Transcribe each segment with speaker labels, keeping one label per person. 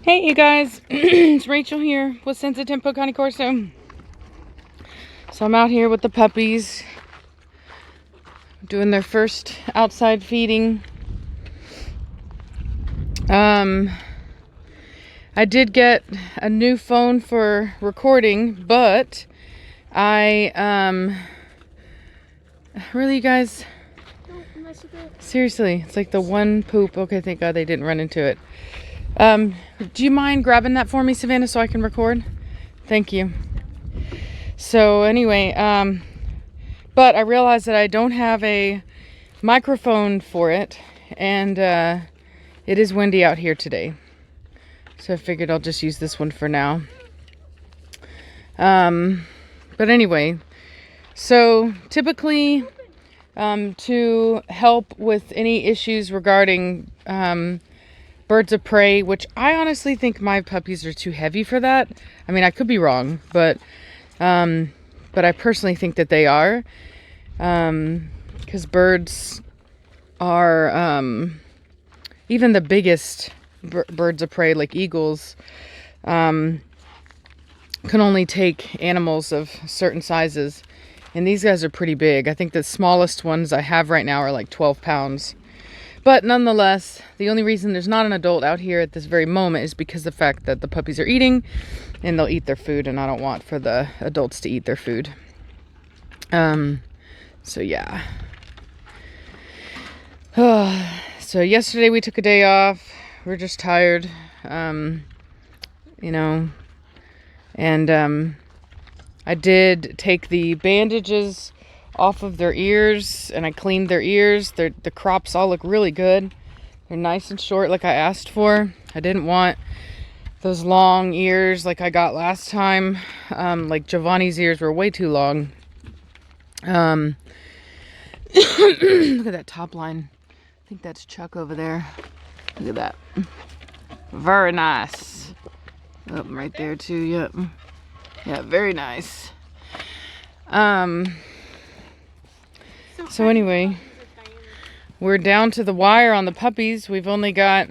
Speaker 1: Hey you guys, it's Rachel here with Senza Tempo Cane Corso. So I'm out here with the puppies, doing their first outside feeding. I did get a new phone for recording, but really you guys, seriously, it's like the one poop. Okay, thank God they didn't run into it. Do you mind grabbing that for me, Savannah, so I can record? Thank you. So anyway, but I realized that I don't have a microphone for it, and it is windy out here today. So I figured I'll just use this one for now. But anyway, so typically, to help with any issues regarding birds of prey, which I honestly think my puppies are too heavy for that. I mean, I could be wrong, but I personally think that they are, because birds are, even the biggest birds of prey, like eagles, can only take animals of certain sizes, and these guys are pretty big. I think the smallest ones I have right now are like 12 pounds. But nonetheless, the only reason there's not an adult out here at this very moment is because of the fact that the puppies are eating, and they'll eat their food, and I don't want for the adults to eat their food. So yeah. So yesterday we took a day off. We're just tired, and I did take the bandages off of their ears, and I cleaned their ears. The crops all look really good. They're nice and short like I asked for. I didn't want those long ears like I got last time. Like Giovanni's ears were way too long. Look at that top line. I think that's Chuck over there. Look at that. Very nice. Oh, right there too, yep. Yeah, very nice. So anyway, we're down to the wire on the puppies. We've only got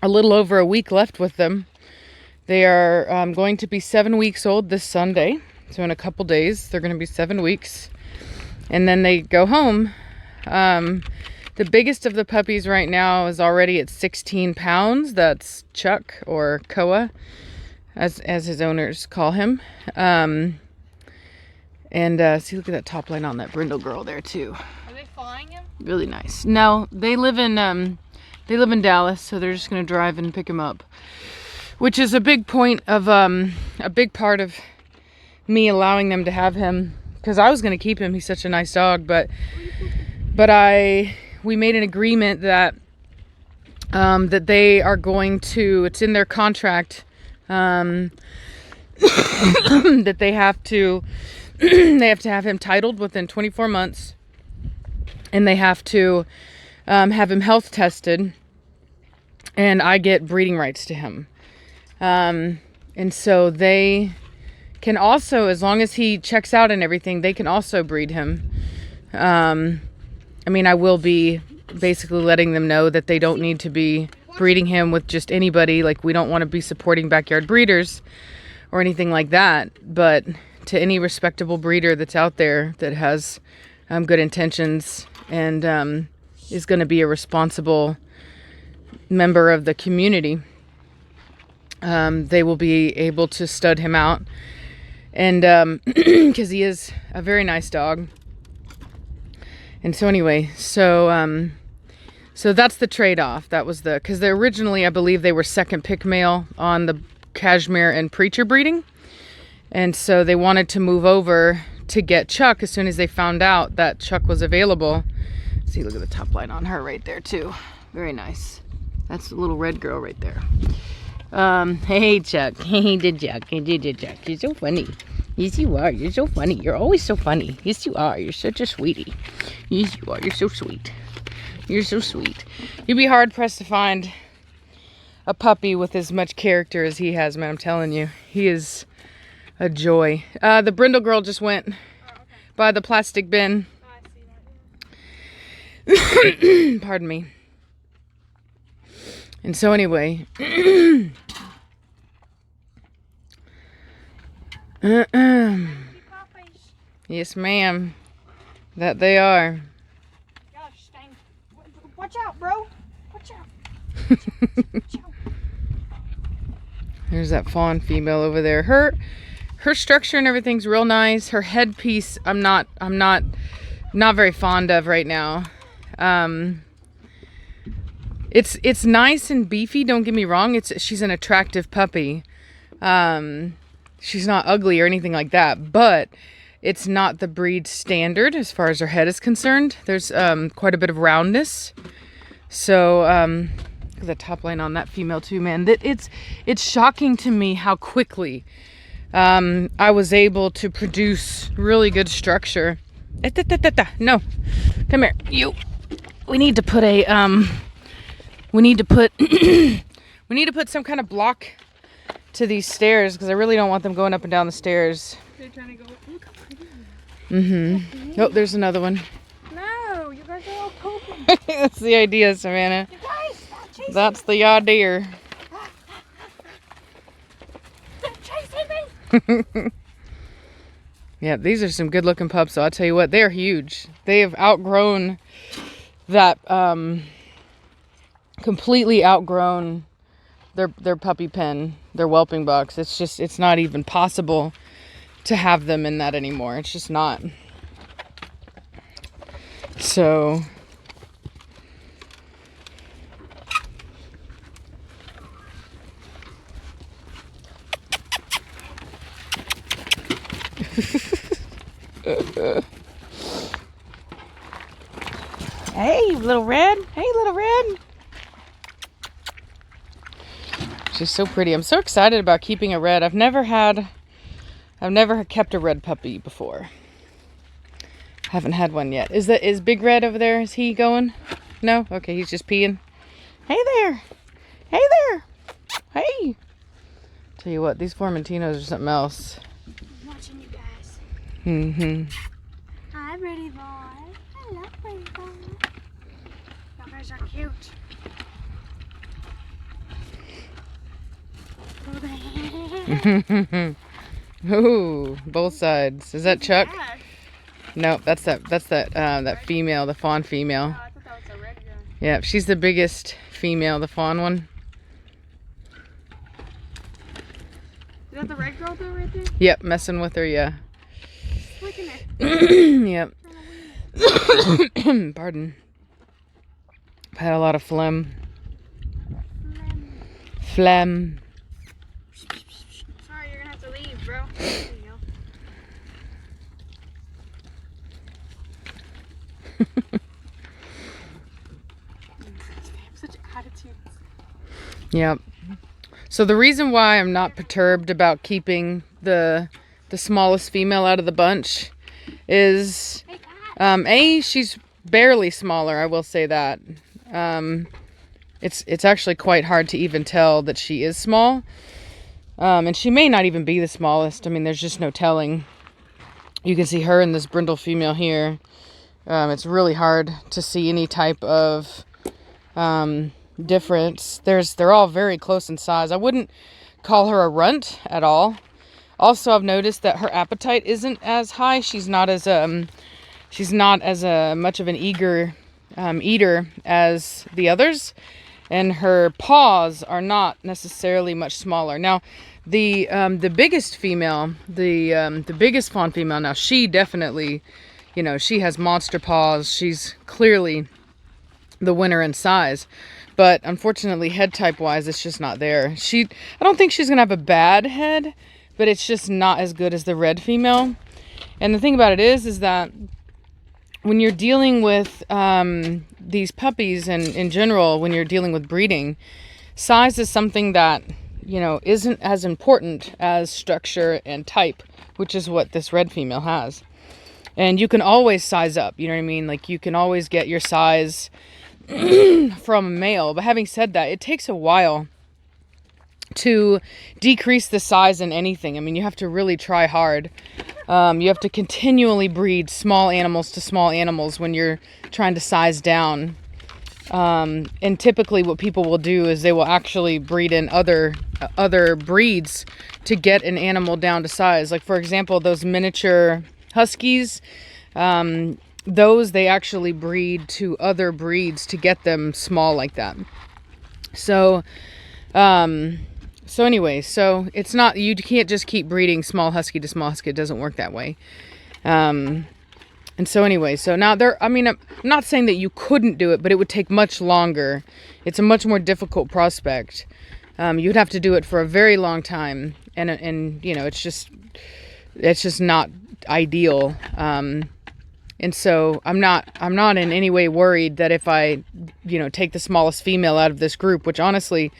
Speaker 1: a little over a week left with them. They are going to be 7 weeks old this Sunday. So in a couple days, they're going to be 7 weeks. And then they go home. The biggest of the puppies right now is already at 16 pounds. That's Chuck, or Koa, as his owners call him. See, look at that top line on that brindle girl there too.
Speaker 2: Are they flying him?
Speaker 1: Really nice. No, they live in Dallas, so they're just gonna drive and pick him up, which is a big point of a big part of me allowing them to have him, because I was gonna keep him. He's such a nice dog, but we made an agreement that that they are going to. It's in their contract that they have to. They have to have him titled within 24 months, and they have to have him health tested, and I get breeding rights to him. And so they can also, as long as he checks out and everything, they can also breed him. I mean, I will be basically letting them know that they don't need to be breeding him with just anybody. Like, we don't want to be supporting backyard breeders or anything like that, but to any respectable breeder that's out there that has good intentions and is going to be a responsible member of the community, they will be able to stud him out. And because he is a very nice dog. And so anyway, so that's the trade-off. That was because they originally, I believe, they were second pick male on the Cashmere and Preacher breeding. And so they wanted to move over to get Chuck as soon as they found out that Chuck was available. See, look at the top line on her right there too. Very nice. That's the little red girl right there. Hey Chuck. Hey, Chuck. Hey, Chuck. You're so funny. Yes, you are. You're so funny. You're always so funny. Yes, you are. You're such a sweetie. Yes, you are. You're so sweet. You're so sweet. You'd be hard pressed to find a puppy with as much character as he has, man. I'm telling you. He is a joy. The brindle girl just went by the plastic bin. Pardon me. And so anyway, yes, ma'am, that they are.
Speaker 2: Gosh, dang. Watch out, bro. Watch out. Watch out.
Speaker 1: There's that fawn female over there. Her structure and everything's real nice. Her headpiece, I'm not very fond of right now. It's nice and beefy. Don't get me wrong. She's an attractive puppy. She's not ugly or anything like that, but it's not the breed standard as far as her head is concerned. There's quite a bit of roundness. So look at the top line on that female too, man. It's shocking to me how quickly I was able to produce really good structure. No, come here, you. We need to put a we need to put some kind of block to these stairs because I really don't want them going up and down the stairs.
Speaker 2: They're trying to go. Look.
Speaker 1: Oh, there's another one.
Speaker 2: No, you guys are all pooping.
Speaker 1: That's the idea, Savannah.
Speaker 2: You guys, stop chasing
Speaker 1: That's the idea.
Speaker 2: Stop chasing me.
Speaker 1: Yeah, these are some good looking pups, so I'll tell you what, they're huge. They have outgrown that, completely outgrown their puppy pen, their whelping box. It's not even possible to have them in that anymore. It's just not. So hey, little red. Hey, little red. She's so pretty. I'm so excited about keeping a red. I've never kept a red puppy before. Haven't had one yet. Is Big Red over there? Is he going? No? Okay, he's just peeing. Hey there. Hey there. Hey. Tell you what, these Formentinos are something else.
Speaker 2: I'm watching you guys.
Speaker 3: Hi, Pretty Boy. I love Pretty Boy.
Speaker 2: You guys are cute.
Speaker 1: Ooh, both sides. Is that Chuck?
Speaker 2: Yeah.
Speaker 1: No, that's that female, the fawn female.
Speaker 2: Oh, I thought that was a red gun.
Speaker 1: Yeah, she's the biggest female, the fawn one.
Speaker 2: Is that the red girl though right there?
Speaker 1: Yep, messing with her, yeah.
Speaker 2: Look in there.
Speaker 1: Yep. Pardon. I've had a lot of phlegm. Phlegm.
Speaker 2: Sorry, you're gonna have to leave, bro. There you go. Such attitudes.
Speaker 1: Yep. So the reason why I'm not perturbed about keeping the smallest female out of the bunch is, she's barely smaller. I will say that. It's actually quite hard to even tell that she is small. And she may not even be the smallest. I mean, there's just no telling. You can see her and this brindle female here. It's really hard to see any type of difference. They're all very close in size. I wouldn't call her a runt at all. Also, I've noticed that her appetite isn't as high. She's not as much of an eager eater as the others, and her paws are not necessarily much smaller. Now, the biggest female, the biggest fawn female. Now, she definitely, she has monster paws. She's clearly the winner in size. But unfortunately, head type wise, it's just not there. I don't think she's gonna have a bad head, but it's just not as good as the red female. And the thing about it is that when you're dealing with these puppies and in general, when you're dealing with breeding, size is something that, isn't as important as structure and type, which is what this red female has. And you can always size up, you know what I mean? Like, you can always get your size from a male. But having said that, it takes a while to decrease the size in anything. I mean, you have to really try hard. You have to continually breed small animals to small animals when you're trying to size down. And typically what people will do is they will actually breed in other breeds to get an animal down to size. Like, for example, those miniature huskies, those they actually breed to other breeds to get them small like that. So anyway, so it's not, you can't just keep breeding small husky to small husky. It doesn't work that way. And so anyway, so now I mean, I'm not saying that you couldn't do it, but it would take much longer. It's a much more difficult prospect. You'd have to do it for a very long time. And you know, it's just not ideal. And so I'm not in any way worried that if I, you know, take the smallest female out of this group, which honestly,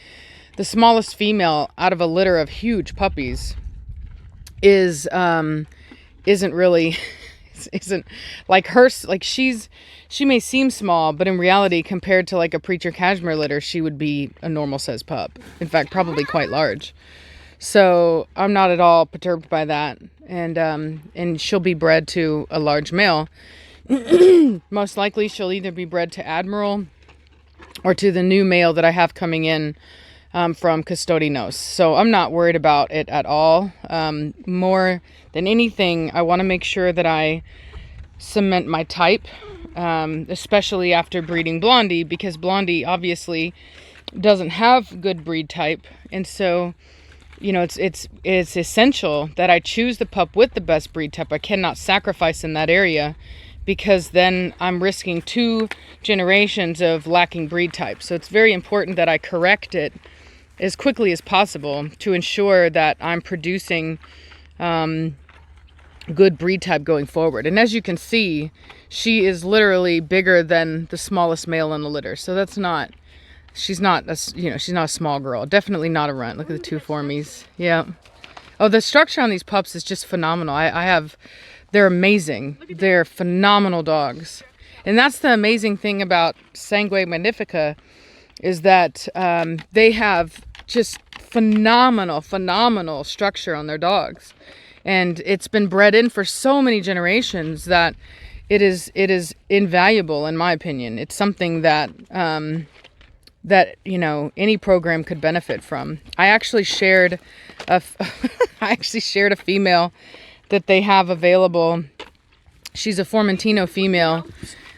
Speaker 1: the smallest female out of a litter of huge puppies isn't really, isn't like her, like she may seem small, but in reality, compared to like a Preacher Cashmere litter, she would be a normal size pup. In fact, probably quite large. So I'm not at all perturbed by that. And she'll be bred to a large male. Most likely she'll either be bred to Admiral or to the new male that I have coming in from Custodinos. So I'm not worried about it at all. More than anything, I want to make sure that I cement my type, especially after breeding Blondie, because Blondie obviously doesn't have good breed type. And so, you know, it's essential that I choose the pup with the best breed type. I cannot sacrifice in that area, because then I'm risking 2 generations of lacking breed type. So it's very important that I correct it as quickly as possible to ensure that I'm producing good breed type going forward. And as you can see, she is literally bigger than the smallest male in the litter. So that's not, she's not a small girl. Definitely not a runt. Look at the 2 formies. Yeah. Oh, the structure on these pups is just phenomenal. They're amazing. They're phenomenal dogs. And that's the amazing thing about Sangue Magnifica, is that they have just phenomenal structure on their dogs. And it's been bred in for so many generations that it is invaluable, in my opinion. It's something that you know, any program could benefit from. I actually shared a female that they have available. She's a Formentino female,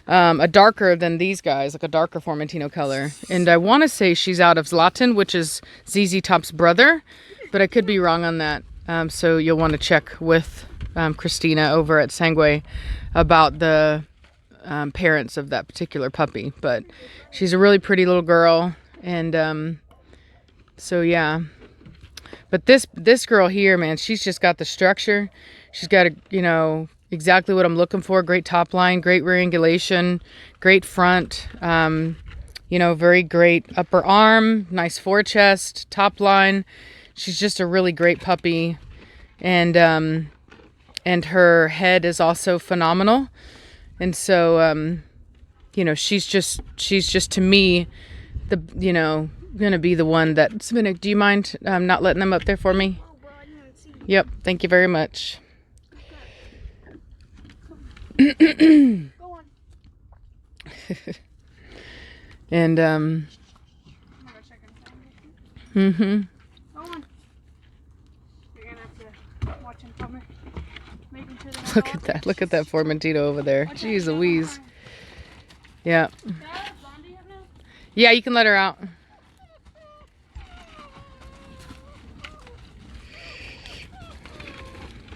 Speaker 1: a darker than these guys, like a darker Formentino color. And I want to say she's out of Zlatan, which is ZZ Top's brother, but I could be wrong on that. So you'll want to check with Christina over at Sangue about the parents of that particular puppy. But she's a really pretty little girl. And so, yeah. But this girl here, man, she's just got the structure. She's got exactly what I'm looking for. Great top line, great rear angulation, great front, very great upper arm, nice forechest, top line. She's just a really great puppy. And her head is also phenomenal. And so, she's just to me, gonna be the one that's gonna, do you mind not letting them up there for me?
Speaker 2: Oh, well, I didn't see you.
Speaker 1: Yep, thank you very much.
Speaker 2: Go on.
Speaker 1: And
Speaker 2: I'm gonna go check inside. Go on. You're gonna have to watch him for me. Making sure they're not
Speaker 1: look
Speaker 2: all
Speaker 1: at that.
Speaker 2: rich.
Speaker 1: Look at that Formentino over there.
Speaker 2: Okay,
Speaker 1: Jeez
Speaker 2: go
Speaker 1: Louise.
Speaker 2: on.
Speaker 1: Yeah.
Speaker 2: Can I have Blondie up now?
Speaker 1: Yeah, you can let her out.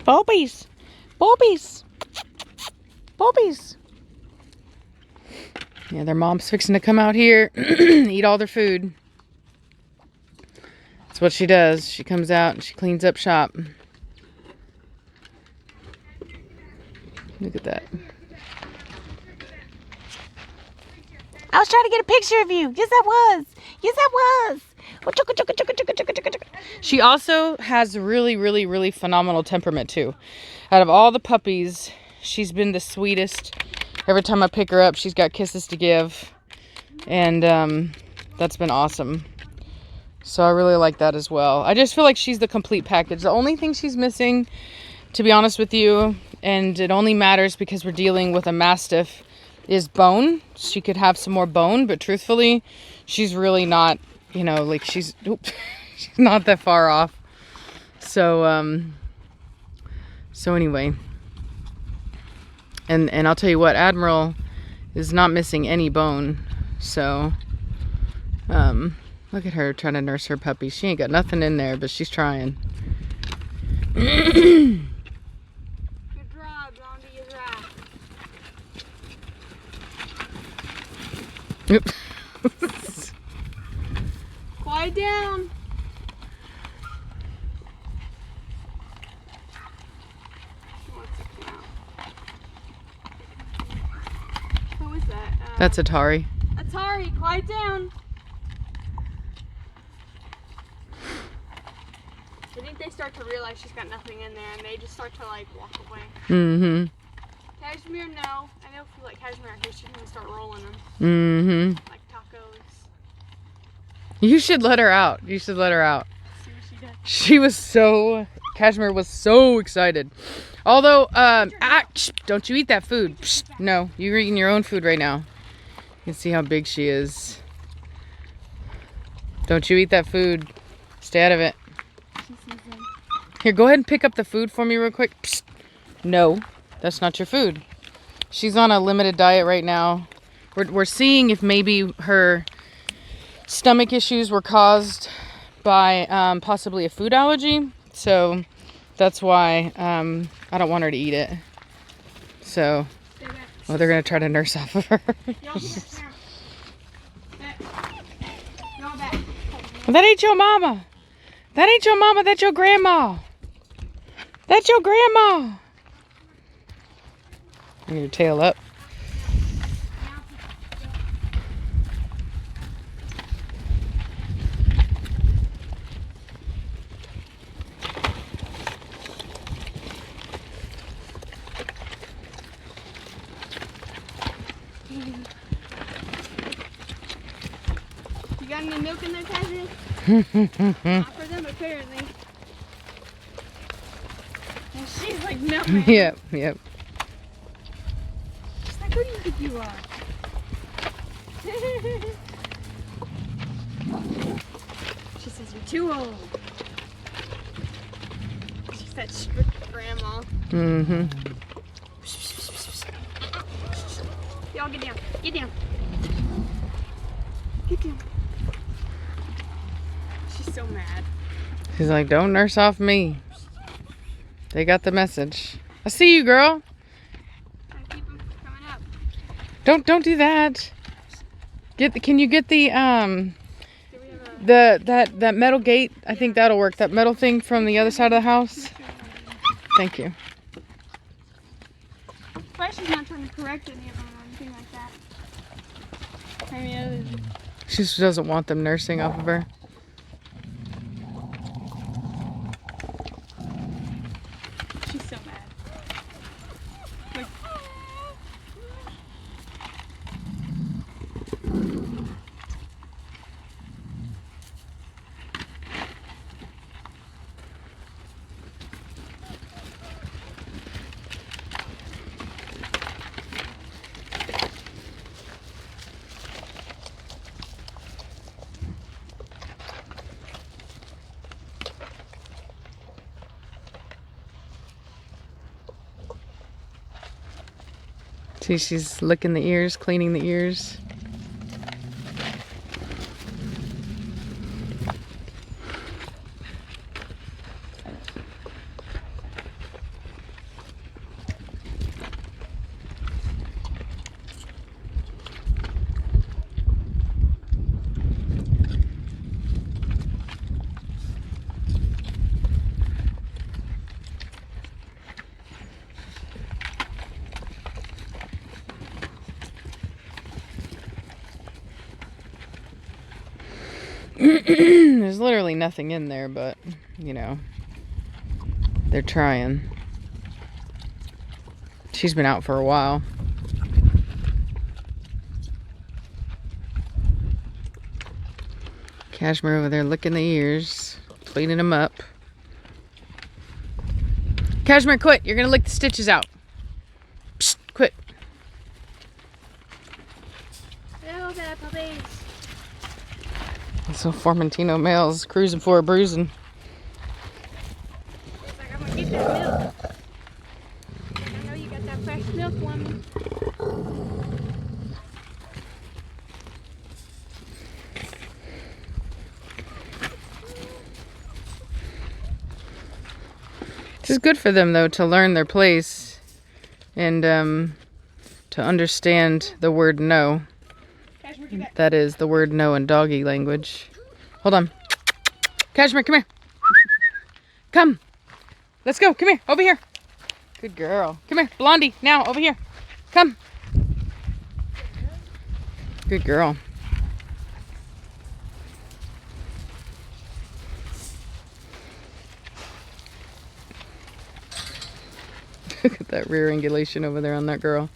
Speaker 1: Bobbies. Bobbies. Bobbies. Yeah, their mom's fixing to come out here, eat all their food. That's what she does. She comes out and she cleans up shop. Look at that.
Speaker 3: I was trying to get a picture of you. Yes, I was. Yes, I was.
Speaker 1: She also has really phenomenal temperament too. Out of all the puppies, she's been the sweetest. Every time I pick her up, she's got kisses to give. And that's been awesome. So I really like that as well. I just feel like she's the complete package. The only thing she's missing, to be honest with you, and it only matters because we're dealing with a Mastiff is bone. She could have some more bone, but truthfully, she's really not, you know, like she's not that far off. So, so anyway. And I'll tell you what, Admiral is not missing any bone. So, look at her trying to nurse her puppy. She ain't got nothing in there, but she's trying.
Speaker 2: Good job, Blondie is right.
Speaker 1: Oops.
Speaker 2: Quiet down. Who is that?
Speaker 1: That's Atari.
Speaker 2: Atari, quiet down. I think they start to realize she's got nothing in there, and they just start to like walk away.
Speaker 1: Mm-hmm.
Speaker 2: Cashmere, no. I know if you like cashmere out here, she's gonna start rolling them
Speaker 1: Mm-hmm.
Speaker 2: like tacos.
Speaker 1: You should let her out. You should let her out.
Speaker 2: See what she does.
Speaker 1: She was so, Cashmere was so excited. Although, don't you eat that food. Psh, no, you're eating your own food right now. You can see how big she is. Don't you eat that food. Stay out of it.
Speaker 2: She sees them.
Speaker 1: Here, go ahead and pick up the food for me real quick. Psst. No, that's not your food. She's on a limited diet right now. We're seeing if maybe her stomach issues were caused by possibly a food allergy. So that's why I don't want her to eat it. So,
Speaker 2: Stay back.
Speaker 1: well, they're going to try to nurse off of her.
Speaker 2: Y'all here, back. Y'all back.
Speaker 1: Well, that ain't your mama. That ain't your mama. That's your grandma. That's your grandma. Bring your tail up.
Speaker 2: You got any milk in there, Cassie? Not for them, apparently. And she's like, no, man.
Speaker 1: Yep, yep.
Speaker 2: She's like, who do you think you are? She says, you're too old. She's that strict grandma.
Speaker 1: Mm-hmm.
Speaker 2: Y'all get down. Get down. Get down. She's so mad.
Speaker 1: She's like, don't nurse off me. They got the message. I see you, girl.
Speaker 2: I keep them coming up.
Speaker 1: Don't do that. Can you get the
Speaker 2: Do we have a...
Speaker 1: that metal gate? I think that'll work. That metal thing from the other side of the house. Thank you.
Speaker 2: But she's not trying to correct any of them or anything like that. I mean, other than...
Speaker 1: She just doesn't want them nursing off of her.
Speaker 2: She's so mad. Like...
Speaker 1: See, she's licking the ears, cleaning the ears. There's literally nothing in there, but, you know, they're trying. She's been out for a while. Cashmere over there licking the ears, cleaning them up. Cashmere, quit. You're going to lick the stitches out. Psst, quit.
Speaker 2: that, puppies.
Speaker 1: So Formentino males cruising for a bruising.
Speaker 2: It's like, I'm gonna get that milk. Like, I know you got that fresh milk, woman.
Speaker 1: It's good for them though to learn their place and to understand the word no.
Speaker 2: Cashmere, get back.
Speaker 1: That is the word no in doggy language. Hold on. Cashmere, come here. Come. Let's go. Come here. Over here. Good girl. Come here. Blondie, now over here. Come. Good girl. Look at that rear angulation over there on that girl.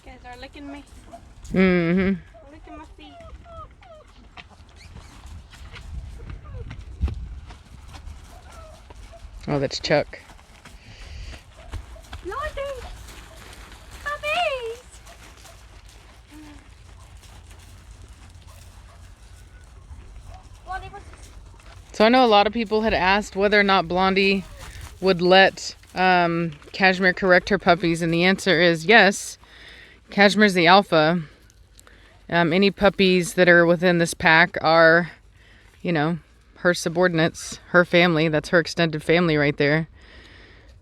Speaker 2: You guys are licking me.
Speaker 1: Mm-hmm.
Speaker 2: Licking my feet.
Speaker 1: Oh, that's Chuck.
Speaker 2: Blondie! Puppies! Blondie, what's this?
Speaker 1: So I know a lot of people had asked whether or not Blondie would let Cashmere correct her puppies, and the answer is yes. Cashmere's the alpha. Any puppies that are within this pack are, you know, her subordinates, her family. That's her extended family right there.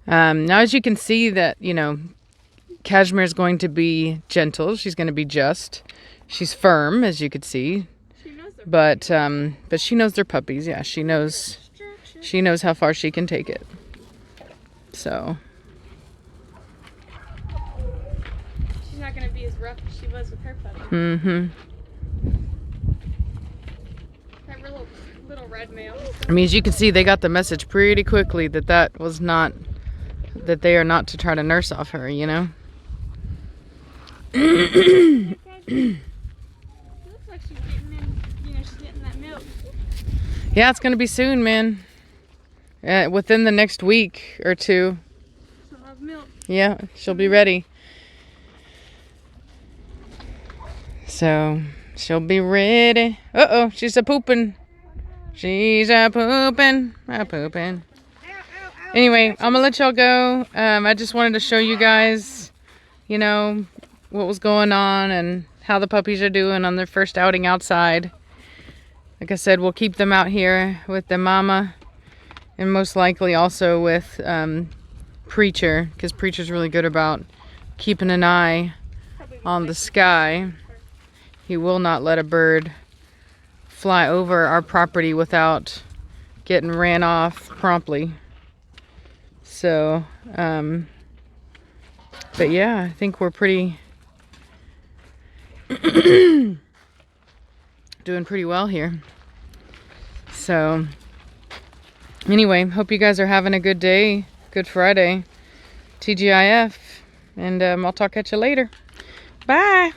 Speaker 1: Now, as you can see that, you know, Cashmere's going to be gentle. She's going to be just. She's firm, as you could see.
Speaker 2: She knows they're
Speaker 1: But she knows they're puppies. Yeah, she knows how far she can take it. So
Speaker 2: She's not gonna be as rough as she was with her puppy.
Speaker 1: mm-hmm.
Speaker 2: That little red male.
Speaker 1: I mean, as you can see, they got the message pretty quickly that that they are not to try to nurse off her, you know.
Speaker 2: It looks like she's getting she's getting that milk.
Speaker 1: Yeah, it's gonna be soon, man. Within the next week or two.
Speaker 2: She'll have milk.
Speaker 1: Yeah, she'll be ready. So she'll be ready. Uh-oh, she's a pooping. She's a pooping. A pooping. Anyway, I'm gonna let y'all go. I just wanted to show you guys, you know, what was going on and how the puppies are doing on their first outing outside. Like I said, we'll keep them out here with the mama, and most likely also with Preacher, because Preacher's really good about keeping an eye on the sky. He will not let a bird fly over our property without getting ran off promptly. So, but yeah, I think we're pretty doing pretty well here. So anyway, hope you guys are having a good day, good Friday, TGIF, and I'll talk at you later. Bye.